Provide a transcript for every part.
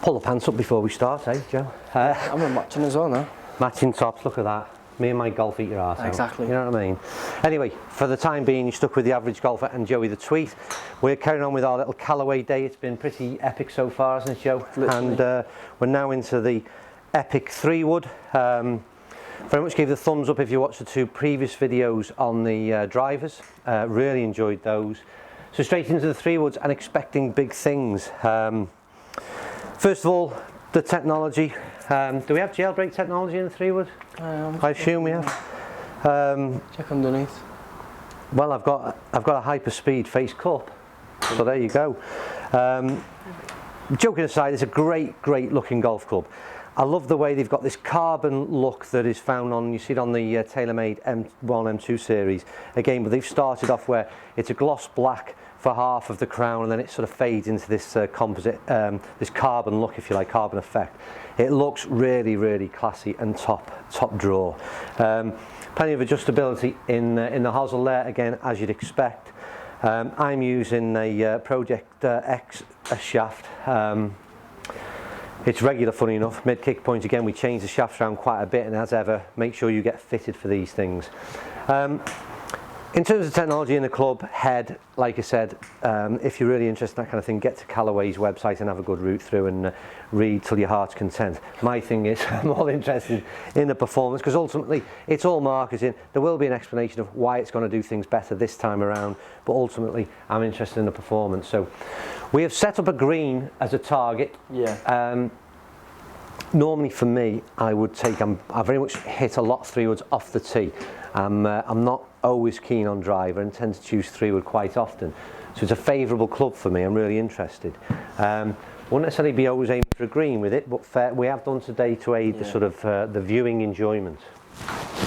Pull the pants up before we start, eh, Joe? I'm a matching as well now. Matching tops, look at that. Me and my golf eat your arse out. Exactly. You know what I mean? Anyway, for the time being, you're stuck with the average golfer and Joey the Tweet. We're carrying on with our little Callaway day. It's been pretty epic so far, hasn't it, Joe? Literally. And we're now into the Epic 3-wood. Very much gave the thumbs up if you watched the two previous videos on the drivers. Really enjoyed those. So straight into the 3-woods and expecting big things. First of all, the technology. Do we have jailbreak technology in the 3-wood? I assume we have. Check underneath. Well, I've got a hyper-speed face cup, so there you go. Joking aside, it's a great looking golf club. I love the way they've got this carbon look that is found on, you see it on the TaylorMade M1, M2 series. Again, but they've started off where it's a gloss black for half of the crown, and then it sort of fades into this composite, this carbon look, if you like, carbon effect. It looks really classy and top draw. Plenty of adjustability in the hosel there, again, as you'd expect. I'm using a Project X shaft. It's regular, funny enough, mid-kick point. Again, we change the shafts around quite a bit, and as ever, make sure you get fitted for these things. In terms of technology in the club, head, like I said, if you're really interested in that kind of thing, get to Callaway's website and have a good route through and read till your heart's content. My thing is, I'm all interested in the performance, because ultimately it's all marketing. There will be an explanation of why it's going to do things better this time around, but ultimately I'm interested in the performance. So we have set up a green as a target. Yeah. Normally for me, I very much hit a lot 3-woods off the tee. I'm not always keen on driver and tend to choose 3-wood quite often. So it's a favourable club for me. I'm really interested. Won't necessarily be always aiming for a green with it, but we have done today to aid the sort of the viewing enjoyment.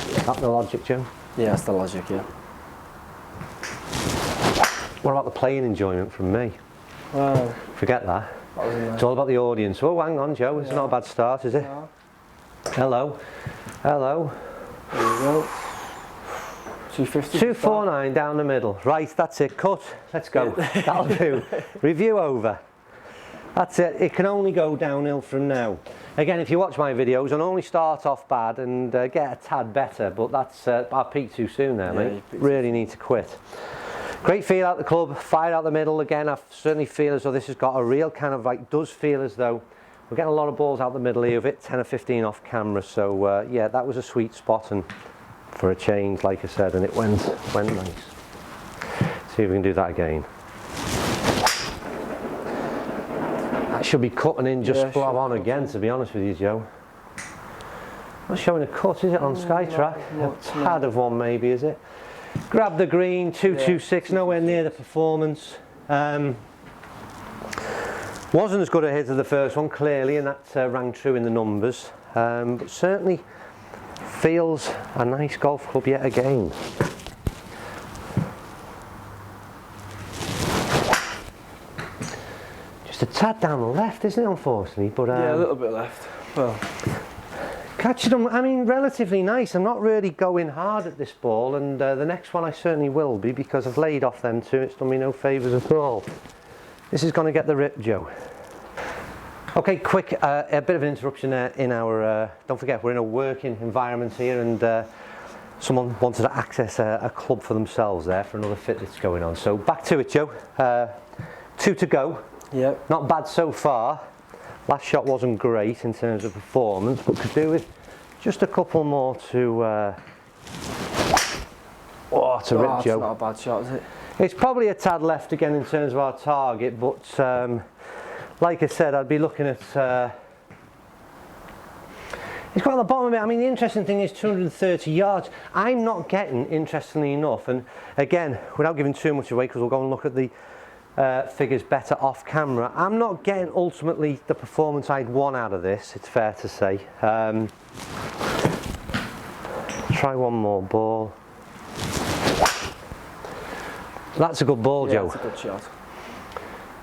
Is that the logic, Joe? Yeah, that's the logic, yeah. What about the playing enjoyment from me? Well, forget that. It's all about the audience. Oh, hang on, Joe. It's not a bad start, is it? No. Hello. Hello. There you go. 250. 249 down the middle. Right, that's it. Cut. Let's go. That'll do. Review over. That's it. It can only go downhill from now. Again, if you watch my videos, I'll only start off bad and get a tad better, but that's I peaked too soon there, mate. Really need to quit. Great feel out the club, fire out the middle. Again, I certainly feel as though this has got a real kind of like, does feel as though we're getting a lot of balls out the middle here of it, 10 or 15 off camera. So yeah, that was a sweet spot, and for a change, like I said, and it went nice. See if we can do that again. That should be cutting in just blow on again, to be honest with you, Joe. Not showing a cut, is it, on Skytrack? A tad of one maybe, is it? Grab the green, 226, nowhere near the performance. Wasn't as good a hit as the first one, clearly, and that rang true in the numbers. But certainly feels a nice golf club yet again. Just a tad down the left, isn't it, unfortunately? But yeah, a little bit left. Well, catching them, I mean, relatively nice. I'm not really going hard at this ball, and the next one I certainly will be, because I've laid off them two. It's done me no favours at all. This is going to get the rip, Joe. Okay, quick, a bit of an interruption there in our, don't forget, we're in a working environment here, and someone wanted to access a club for themselves there for another fit that's going on. So back to it, Joe. 2 to go. Yep. Not bad so far. Last shot wasn't great in terms of performance, but could do with just a couple more to rip, Joe. It's not a bad shot, is it? It's probably a tad left again in terms of our target, but like I said, I'd be looking at it's quite at the bottom of it. I mean, the interesting thing is 230 yards. I'm not getting, interestingly enough, and again, without giving too much away, because we'll go and look at the figures better off camera, I'm not getting ultimately the performance I'd want out of this, it's fair to say. Try one more ball. That's a good ball, Joe. That's a good shot.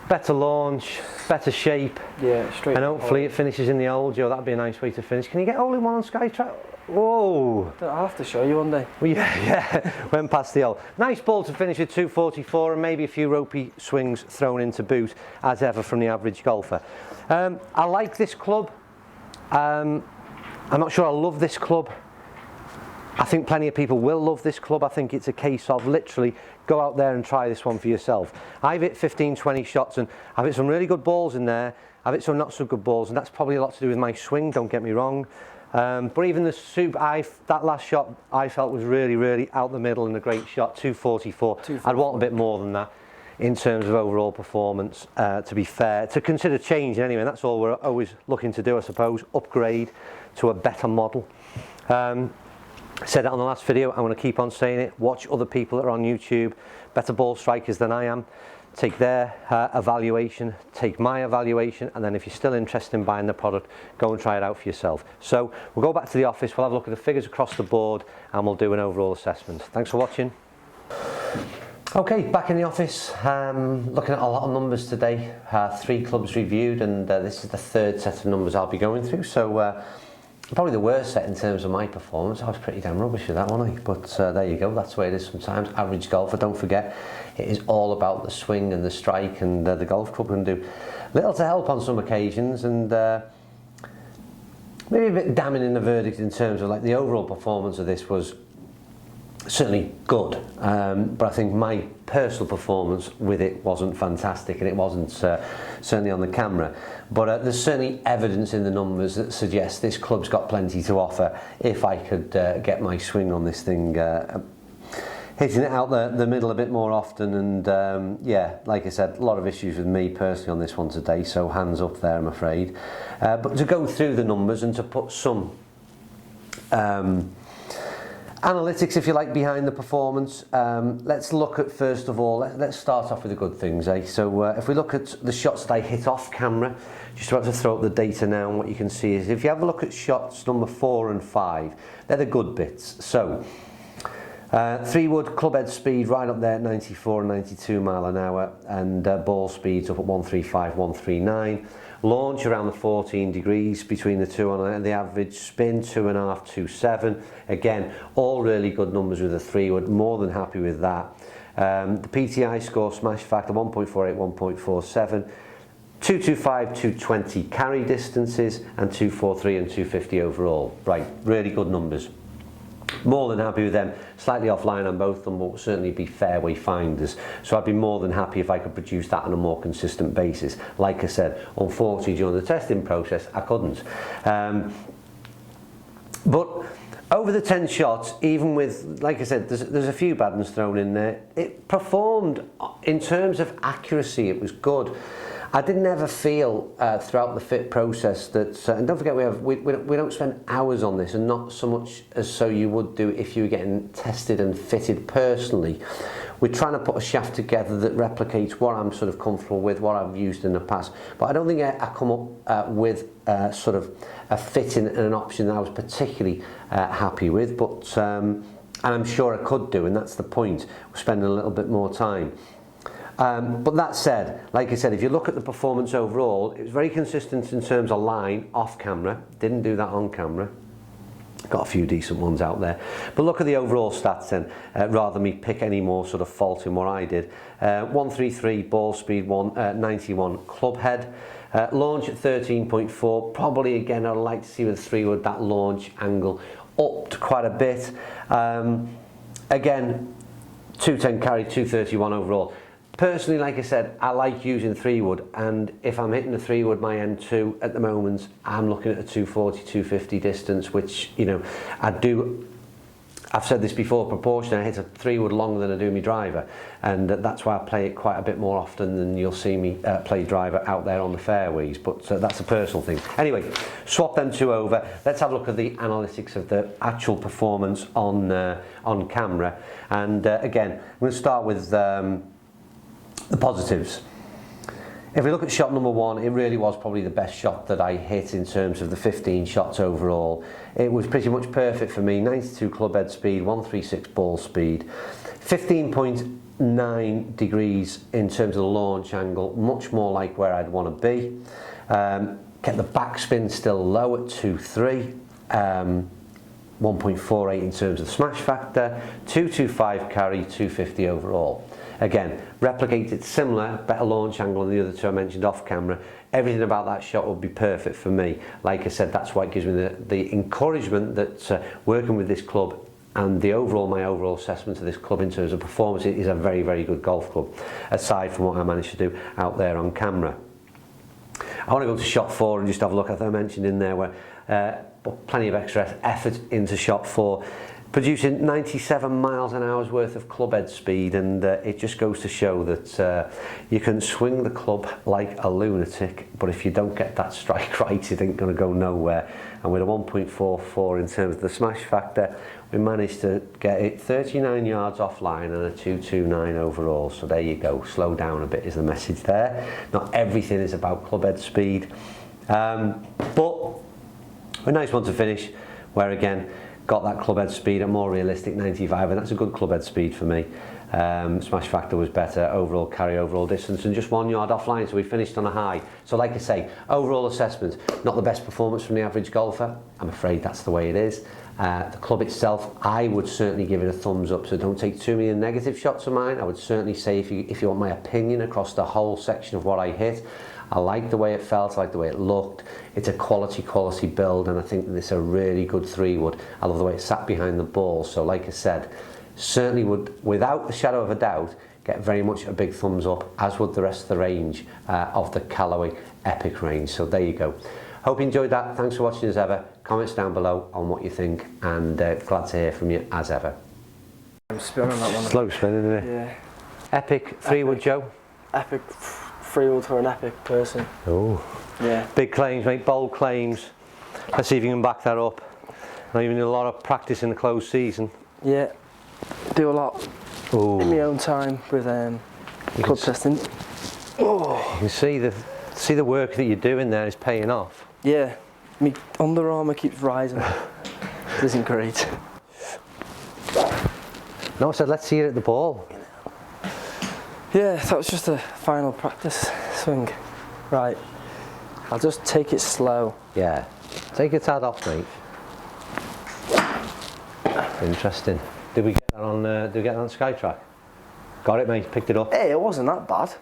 better launch, better shape, Yeah, straight. and hopefully it finishes in the old Joe. That'd be a nice way to finish. Can you get hole in one on Skytrack? Whoa! I'll have to show you one day. Well, yeah, went past the hole. Nice ball to finish at 244, and maybe a few ropey swings thrown into boot, as ever from the average golfer. I like this club. I'm not sure I love this club. I think plenty of people will love this club. I think it's a case of literally go out there and try this one for yourself. I've hit 15, 20 shots, and I've hit some really good balls in there. I've hit some not so good balls, and that's probably a lot to do with my swing, don't get me wrong. But even that last shot I felt was really, really out the middle and a great shot, 244. I'd want a bit more than that in terms of overall performance, to be fair. To consider changing anyway, and that's all we're always looking to do, I suppose, upgrade to a better model. I said it on the last video, I want to keep on saying it. Watch other people that are on YouTube, better ball strikers than I am. Take their evaluation, take my evaluation, and then if you're still interested in buying the product, go and try it out for yourself. So we'll go back to the office, we'll have a look at the figures across the board, and we'll do an overall assessment. Thanks for watching. Okay, back in the office, looking at a lot of numbers today. 3 clubs reviewed, and this is the 3rd set of numbers I'll be going through. So probably the worst set in terms of my performance. I was pretty damn rubbish with that, wasn't I? But there you go, that's the way it is sometimes. Average golfer, don't forget, it is all about the swing and the strike, and the golf club can do little to help on some occasions, and maybe a bit damning in the verdict in terms of like the overall performance of this was certainly good, but I think my personal performance with it wasn't fantastic, and it wasn't certainly on the camera. But there's certainly evidence in the numbers that suggests this club's got plenty to offer if I could get my swing on this thing, hitting it out the middle a bit more often. And yeah, like I said, a lot of issues with me personally on this one today, so hands up there, I'm afraid. But to go through the numbers and to put some analytics, if you like, behind the performance. Let's look at, first of all, let's start off with the good things, eh? So if we look at the shots that I hit off camera, just about to throw up the data now, and what you can see is if you have a look at shots number 4 and 5, they're the good bits. So 3-wood club head speed right up there at 94 and 92 mile an hour, and ball speeds up at 135, 139. Launch around the 14 degrees between the two on the average. Spin 2.5, 2.7. Again, all really good numbers with a 3-wood. More than happy with that. The PTI score smash factor 1.48, 1.47. 225, 220 carry distances, and 243 and 250 overall. Right, really good numbers. More than happy with them. Slightly offline on both of them, but will certainly be fairway finders. So I'd be more than happy if I could produce that on a more consistent basis. Like I said, unfortunately during the testing process I couldn't. But over the 10 shots, even with, like I said, there's a few bad ones thrown in there, it performed in terms of accuracy, it was good. I didn't ever feel throughout the fit process that, and don't forget we don't spend hours on this, and not so much as so you would do if you were getting tested and fitted personally. We're trying to put a shaft together that replicates what I'm sort of comfortable with, what I've used in the past. But I don't think I come up with sort of a fitting and an option that I was particularly happy with, but and I'm sure I could do, and that's the point. We're spending a little bit more time. But that said, like I said, if you look at the performance overall, it was very consistent in terms of line off camera. Didn't do that on camera. Got a few decent ones out there. But look at the overall stats then, rather than me pick any more sort of fault in what I did. 133 ball speed, 91 club head. Launch at 13.4. Probably again, I'd like to see with 3-wood that launch angle upped quite a bit. Again, 210 carry, 231 overall. Personally, like I said, I like using 3-wood, and if I'm hitting the 3-wood, my M2 at the moment, I'm looking at a 240, 250 distance, which, you know, I've said this before, proportionally, I hit a 3-wood longer than I do my driver, and that's why I play it quite a bit more often than you'll see me play driver out there on the fairways, but that's a personal thing. Anyway, swap them two over. Let's have a look at the analytics of the actual performance on camera, and again, I'm going to start with the positives. If we look at shot number 1, it really was probably the best shot that I hit in terms of the 15 shots overall. It was pretty much perfect for me. 92 club head speed, 136 ball speed, 15.8 9 degrees in terms of the launch angle, much more like where I'd want to be. Get the backspin still low at 2.3, 1.48 in terms of the smash factor, 225 carry, 250 overall. Again, replicated similar, better launch angle than the other two I mentioned off camera. Everything about that shot would be perfect for me. Like I said, that's why it gives me the encouragement that working with this club and my overall assessment of this club in terms of performance, it is a very, very good golf club, aside from what I managed to do out there on camera. I want to go to shot 4 and just have a look at that I mentioned in there where plenty of extra effort into shot 4, producing 97 miles an hour's worth of club head speed, and it just goes to show that you can swing the club like a lunatic, but if you don't get that strike right, it ain't going to go nowhere. And with a 1.44 in terms of the smash factor, we managed to get it 39 yards offline and a 229 overall. So there you go, slow down a bit is the message there. Not everything is about club head speed, but a nice one to finish, where again got that club head speed at more realistic 95, and that's a good club head speed for me. Smash factor was better, overall carry, overall distance, and just 1 yard offline, so we finished on a high. So like I say, overall assessment, not the best performance from the average golfer. I'm afraid that's the way it is. The club itself, I would certainly give it a thumbs up, so don't take too many negative shots of mine. I would certainly say, if you want my opinion across the whole section of what I hit, I like the way it felt, I like the way it looked. It's a quality build, and I think that it's a really good 3-wood. I love the way it sat behind the ball, so like I said, certainly would, without a shadow of a doubt, get very much a big thumbs up, as would the rest of the range of the Callaway Epic range. So there you go. Hope you enjoyed that. Thanks for watching as ever. Comments down below on what you think, and glad to hear from you as ever. I'm spinning that one. Slow spin, isn't it? Yeah. Epic 3-wood, Joe. Epic 3-wood for an epic person. Oh. Yeah. Big claims, mate. Bold claims. Let's see if you can back that up. I even do a lot of practice in the closed season. Yeah. Do a lot. Ooh. In my own time with club testing. Oh. You can see the work that you're doing there is paying off. Yeah. My Under Armour keeps rising. It isn't great. No, I said let's see it at the ball. Yeah, that was just a final practice swing. Right. I'll just take it slow. Yeah. Take a tad off, mate. Interesting. Did we get that on? Did we get that on Skytrack? Got it, mate. Picked it up. Hey, it wasn't that bad.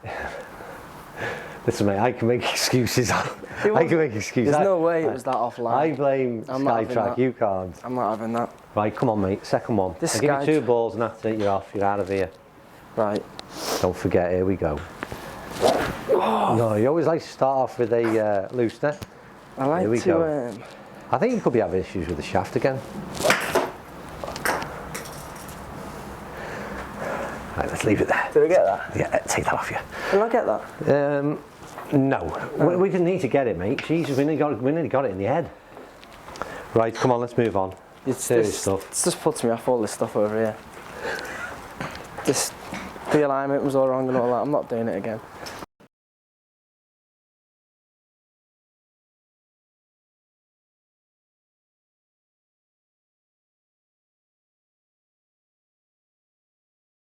Listen, mate. I can make excuses. I can make excuses. There's no way it was that offline. I blame Skytrack. You can't. I'm not having that. Right, come on, mate. Second one. I'll give you 2 balls, and that's it. You're off. You're out of here. Right. Don't forget. Here we go. Oh. No, you always like to start off with a loose net. I like to. Go. I think you could be having issues with the shaft again. Right, let's leave it there. Did I get that? Yeah, take that off you. Did I get that? No. We didn't need to get it, mate. Jesus, we nearly got it in the head. Right, come on, let's move on. Serious stuff. It just puts me off, all this stuff over here. The alignment was all wrong and all that. I'm not doing it again.